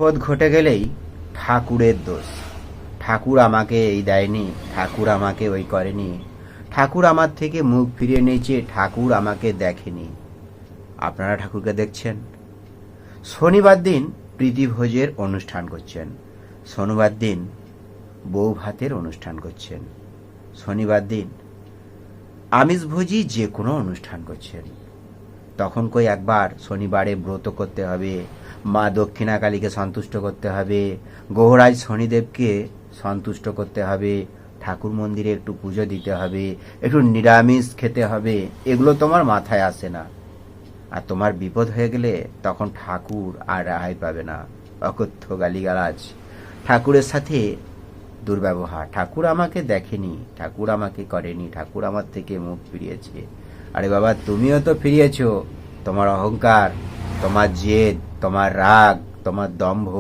বিপদ ঘটে গেলেই ঠাকুরের দোষ। ঠাকুর আমাকে এই দেয়নি, ঠাকুর আমাকে ওই করেনি, ঠাকুর আমার থেকে মুখ ফিরিয়ে নিয়েছে, ঠাকুর আমাকে দেখেনি। আপনারা ঠাকুরকে দেখছেন? শনিবার দিন প্রীতিভোজের অনুষ্ঠান করছেন, শনিবার দিন বউ ভাতের অনুষ্ঠান করছেন, শনিবার দিন আমিষভোজী যে কোনো অনুষ্ঠান করছেন। তখন কই একবার শনিবারে ব্রত করতে হবে, মা দক্ষিণাকালীকে সন্তুষ্ট করতে হবে, গৌরাজ শনিদেবকে সন্তুষ্ট করতে হবে, ঠাকুর মন্দিরে একটু পুজো দিতে হবে, একটু নিরামিষ খেতে হবে, এগুলো তোমার মাথায় আসে না। আর তোমার বিপদ হয়ে গেলে তখন ঠাকুর আর রেহাই পাবে না। অকথ্য গালিগালাজ, ঠাকুরের সাথে দুর্ব্যবহার, ঠাকুর আমাকে দেখেনি, ঠাকুর আমাকে করেনি, ঠাকুর আমার থেকে মুখ ফিরিয়েছে। আরে বাবা, তুমিও তো ফিরিয়েছ। তোমার অহংকার, তোমার জেদ, তোমার রাগ, তোমার দম্ভ,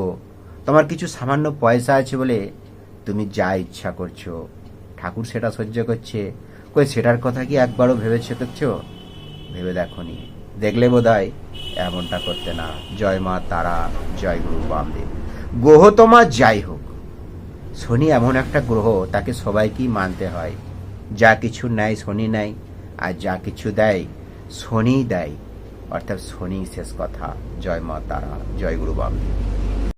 তোমার কিছু সামান্য পয়সা আছে বলে তুমি যা ইচ্ছা করছো। ঠাকুর সেটা সহ্য করছে? কই সেটার কথা কি একবারও ভেবেছে করছো? ভেবে দেখনি, দেখলে বোধহয় এমনটা করতে না। জয় মা তারা, জয় গুরু বামদেব। গ্রহ তোমার যাই হোক, শনি এমন একটা গ্রহ, তাকে সবাইকেই মানতে হয়। যা কিছু নেয় শনি নেয়, আর যা কিছু দেয় শনিই দেয়, অর্থাৎ শনি শেষ কথা। জয় মা তারা, জয় গুরু বামদেব।